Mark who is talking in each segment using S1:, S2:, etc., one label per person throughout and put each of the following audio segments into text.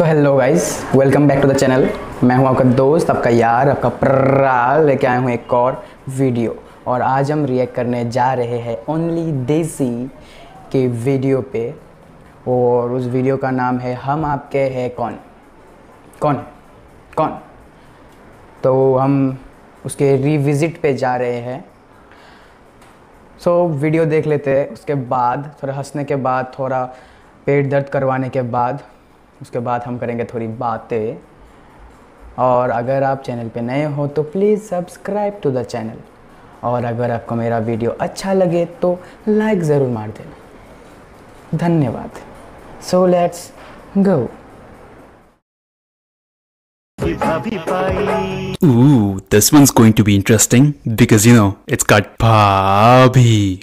S1: Hello guys, welcome back to the channel. मैं हूं आपका दोस्त, आपका यार, आपका प्रा लेके आया हूं एक और वीडियो। और आज हम रिएक्ट करने जा रहे हैं ओनली देसी के वीडियो पे। और उस वीडियो का नाम है हम आपके हैं कौन कौन कौन। तो हम उसके रिविज़िट पे जा रहे हैं। वीडियो देख लेते हैं, उसके बाद थोड़ा हंसने के बाद, थोड़ा पेट दर्द करवाने के बाद, उसके बाद हम करेंगे थोड़ी बातें। और अगर आप चैनल पे नए हो तो please subscribe to the channel. और अगर आपको मेरा वीडियो अच्छा लगे तो लाइक ज़रूर मार देना। धन्यवाद। So let's go.
S2: Ooh, this one's going to be interesting because you know it's got Bhabhi.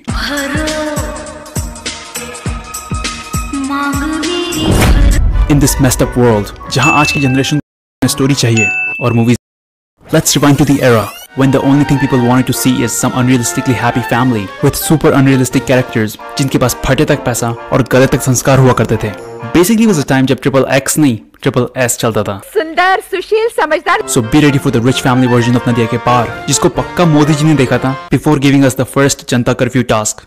S2: In this messed up world, जहाँ आज की जनरेशन में स्टोरी चाहिए और movies, let's rewind to the era when the only thing people wanted to see is some unrealistically happy family with super unrealistic characters जिनके पास फटे तक पैसा और गले तक संस्कार हुआ करते थे। Basically was a time जब XXX नहीं SSS चलता था।
S3: सुंदर, सुशील, समझदार।
S2: So be ready for the rich family version of नदिया के पार, जिसको पक्का मोदी जी ने देखा था before giving us the first Janata curfew task.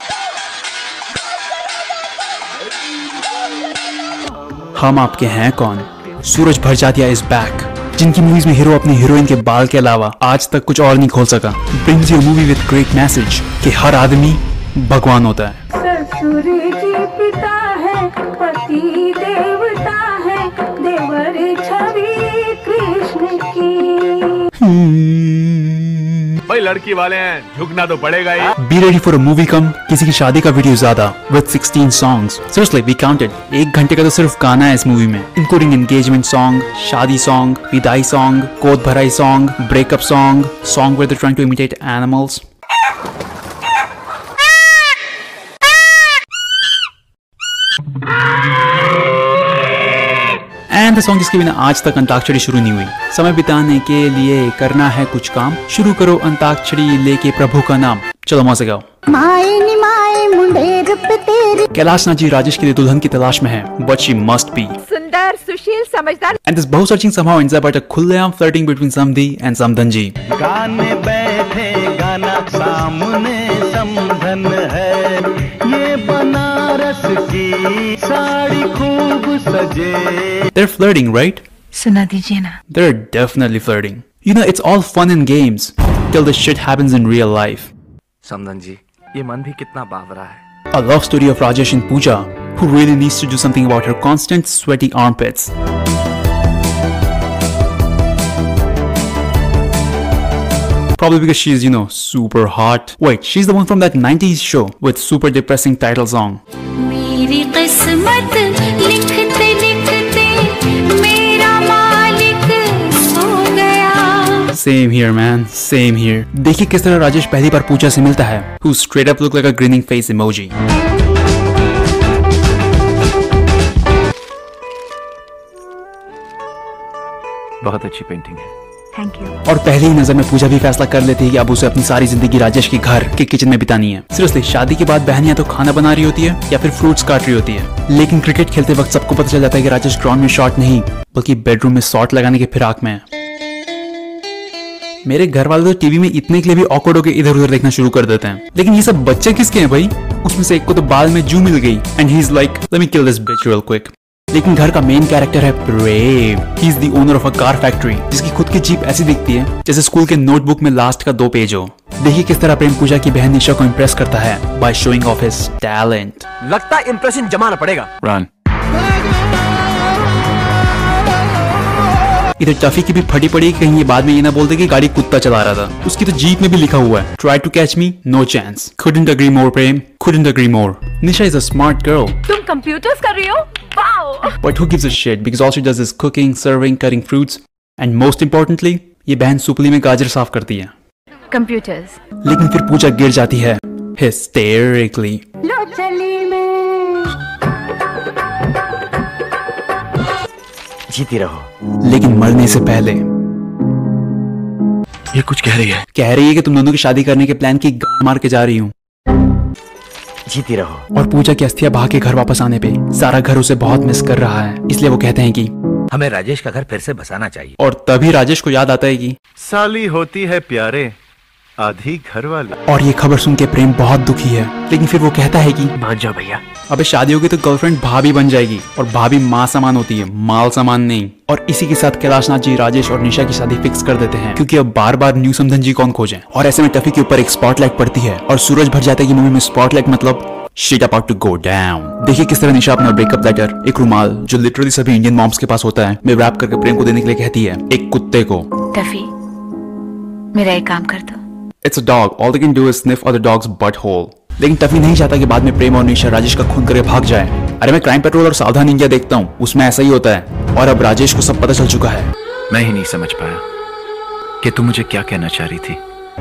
S2: हम आपके हैं कौन। सूरज भरजातिया इज बैक, जिनकी मूवीज में हीरो अपनी हीरोइन के बाल के अलावा आज तक कुछ और नहीं खोल सका। Brings you movie with great message कि हर आदमी भगवान होता है।
S3: ससुर जी पिता है, पति देवता है, देवर छवि कृष्ण की।
S4: भाई लड़की वाले हैं, झुकना तो पड़ेगा ही।
S2: Be ready for a movie कम, किसी की शादी का वीडियो ज्यादा with 16 songs. Seriously, we counted. 1 घंटे का तो सिर्फ गाना है इस मूवी में, including engagement song, शादी song, विदाई song, गोद भराई song, breakup song, song where they're trying to imitate animals. And the song जिसके बिना आज तक अंताक्षरी शुरू नहीं हुई। समय बिताने के लिए करना है कुछ काम, शुरू करो अंताक्षरी लेके प्रभु का नाम। चलो मौत से गाओ। कैलाश नाथ जी राजेश के लिए दुल्हन की तलाश में है, बट शी मस्ट बी
S3: सुंदर, सुशील, समझदार।
S2: एंड दिस बहु searching somehow ends up at a खुलेआम flirting between समधी and समधन जी।
S5: गाने बैठे गाना सामने समधन है, ये बनारस की साड़ी खूब सजे।
S2: They're flirting, right?
S3: सुना दीजिए ना।
S2: They're definitely flirting. You know, it's all fun and games till this shit happens in real life.
S5: समधन जी, ये मन भी कितना बावरा है।
S2: A love story of Rajesh and Pooja, who really needs to do something about her constant sweaty armpits. Probably because she's, you know, super hot. Wait, she's the one from that 90s show with super depressing title song.
S6: मेरी किस्मत लिखते लिखते मेरा मालिक सो गया।
S2: Same here, man. Same here. देखिए किस तरह राजेश पहली बार पूजा से मिलता है, who straight up look like a grinning face emoji.
S5: बहुत अच्छी पेंटिंग है।
S3: Thank you.
S2: और पहली ही नजर में पूजा भी फैसला कर लेती है कि अब उसे अपनी सारी जिंदगी राजेश के घर के किचन में बितानी है। सीरियसली, शादी के बाद बहन या तो खाना बना रही होती है या फिर फ्रूट्स काट रही होती है, लेकिन क्रिकेट खेलते वक्त सबको पता चल जाता है कि राजेश ग्राउंड में शॉट नहीं बल्कि बेडरूम में शॉट लगाने के फिराक में है। मेरे घर वाले तो टीवी में इतने के लिए भी ऑकवर्ड होकर इधर उधर देखना शुरू कर देते हैं, लेकिन ये सब बच्चे किसके हैं भाई। उसमें से एक को तो बाल में जू मिल गई and he is like, let me kill this bitch real quick. लेकिन घर का मेन कैरेक्टर है Prem. He is the owner of a car factory, जिसकी खुद की जीप ऐसी दिखती है जैसे स्कूल के नोटबुक में लास्ट का 2 पेज हो। देखिए किस तरह प्रेम पूजा की बहन निशा को इम्प्रेस करता है by showing off his talent.
S5: लगता है इंप्रेशन जमाना पड़ेगा। रन।
S2: इधर टफी की भी फटी पड़ी, कहीं ये बाद में ये ना बोल दे कि गाड़ी कुत्ता चला रहा था। उसकी तो जीप में भी लिखा हुआ है, try to catch me, no chance. Couldn't agree more, Prem, couldn't agree more. Nisha is a smart girl.
S3: तुम कंप्यूटर्स कर रही हो? Wow.
S2: But who gives a shit because all she does is cooking, serving, cutting fruits, and most importantly, ये बहन सुपली में गाजर साफ करती है।
S3: कंप्यूटर्स।
S2: लेकिन फिर पूजा गिर जाती है hysterically.
S3: लो चली मैं।
S5: जीती रहो।
S2: लेकिन मरने से पहले
S5: ये कुछ कह रही
S2: है कि तुम दोनों की शादी करने के प्लान की गांड मार के जा रही हूँ।
S5: जीती रहो।
S2: और पूजा की अस्थियां बहा के घर वापस आने पे सारा घर उसे बहुत मिस कर रहा है, इसलिए वो कहते हैं कि
S5: हमें राजेश का घर फिर से बसाना चाहिए।
S2: और तभी राजेश को याद आता है कि
S4: साली होती है प्यारे आधी घर वाली।
S2: और ये खबर सुन के प्रेम बहुत दुखी है, लेकिन फिर वो कहता है कि
S5: मान जाओ भैया।
S2: अबे शादी होगी तो गर्लफ्रेंड भाभी बन जाएगी, और भाभी माँ समान होती है, माल समान नहीं। और इसी के साथ कैलाशनाथ जी राजेश और निशा की शादी फिक्स कर देते हैं, क्योंकि अब बार बार न्यू समधन जी कौन खोजें। और ऐसे में टफी के ऊपर एक स्पॉटलाइट पड़ती है और सूरज भर जाता है कि मूवी में स्पॉटलाइट मतलब shit about to go down। देखिए किस तरह निशा अपना ब्रेकअप लेटर, एक रुमाल जो लिटरली सभी इंडियन मॉम्स के पास होता है, में रैप करके प्रेम को देने के लिए कहती है, एक कुत्ते को।
S3: टफी, मेरा एक काम कर दो।
S2: It's a dog. All they can do is sniff on the dog's butthole. लेकिन टफी नहीं चाहता कि बाद में प्रेम और निशा राजेश का खून करके भाग जाए। अरे मैं क्राइम पेट्रोल और सावधान इंडिया देखता हूँ, उसमें ऐसा ही होता है। और अब राजेश को सब पता चल चुका है।
S5: मैं ही नहीं समझ पाया कि तू मुझे क्या कहना चाह रही थी।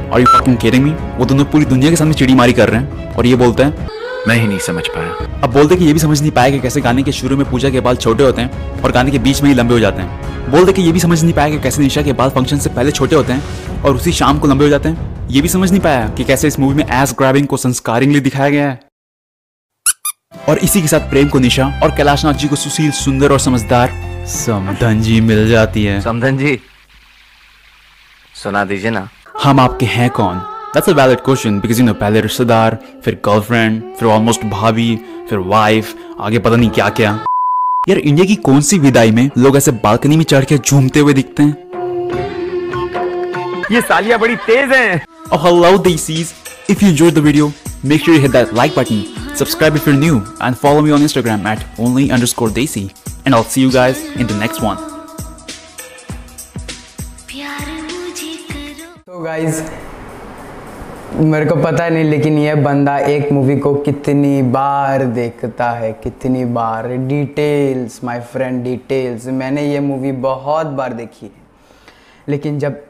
S2: Are you fucking kidding me? वो दोनों पूरी दुनिया के सामने चिड़ीमारी कर रहे हैं और ये बोलते हैं
S5: मैं ही नहीं समझ पाया।
S2: अब बोलते कि ये भी समझ नहीं पाया कि कैसे गाने के शुरू में पूजा के बाल छोटे होते हैं और गाने के बीच में ही लंबे हो जाते हैं। बोलते कि ये भी समझ नहीं पाया कि कैसे निशा के बाल फंक्शन से पहले छोटे होते हैं और उसी शाम को लंबे हो जाते हैं। ये भी समझ नहीं पाया कि कैसे इस मूवी में एस ग्रैबिंग को संस्कारिंगली दिखाया गया है। और इसी के साथ प्रेम को निशा और कैलाशनाथ जी को सुशील, सुंदर और समझदार समधन जी मिल जाती है।
S5: समधन जी सुना दीजिए ना।
S2: हम आपके हैं कौन? That's a valid question because you know पहले रिश्तेदार, फिर गर्लफ्रेंड, फिर ऑलमोस्ट भाभी, फिर वाइफ, आगे पता नहीं क्या क्या। यार इंडिया की कौन सी विदाई में लोग ऐसे बालकनी में चढ़ के झूमते हुए दिखते हैं?
S5: ये सालियां बड़ी तेज हैं।
S2: Oh hello Desis! If you enjoyed the video, make sure you hit that like button, subscribe if you're new, and follow me on Instagram at only_Desi. And I'll see you guys in the next one.
S1: तो guys मेरे को पता नहीं, लेकिन ये बंदा एक movie को कितनी बार देखता है, कितनी बार। Details my friend, details. मैंने ये मूवी बहुत बार देखी है, लेकिन जब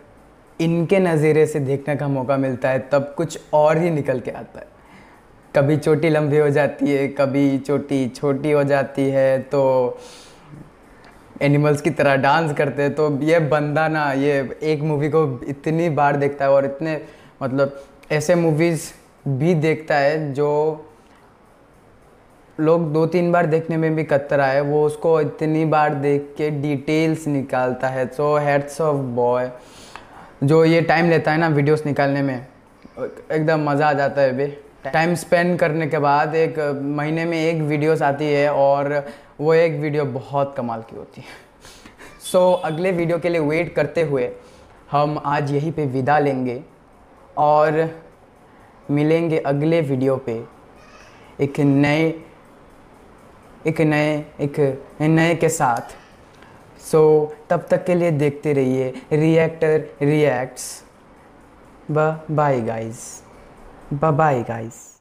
S1: इनके नज़रिए से देखने का मौका मिलता है तब कुछ और ही निकल के आता है। कभी चोटी लंबी हो जाती है, कभी चोटी छोटी हो जाती है, तो एनिमल्स की तरह डांस करते हैं। तो ये बंदा ना ये एक मूवी को इतनी बार देखता है और इतने मतलब ऐसे मूवीज़ भी देखता है जो लोग 2-3 बार देखने में भी कतरा है, वो उसको इतनी बार देख के डिटेल्स निकालता है। सो हेड्स ऑफ बॉय जो ये टाइम लेता है ना वीडियोस निकालने में, एकदम मज़ा आ जाता है बे। टाइम स्पेंड करने के बाद एक महीने में एक वीडियोस आती है और वो एक वीडियो बहुत कमाल की होती है। सो अगले वीडियो के लिए वेट करते हुए हम आज यहीं पे विदा लेंगे और मिलेंगे अगले वीडियो पे एक नए के साथ। सो तब तक के लिए देखते रहिए Reactor Reacts. Bye guys, bye guys.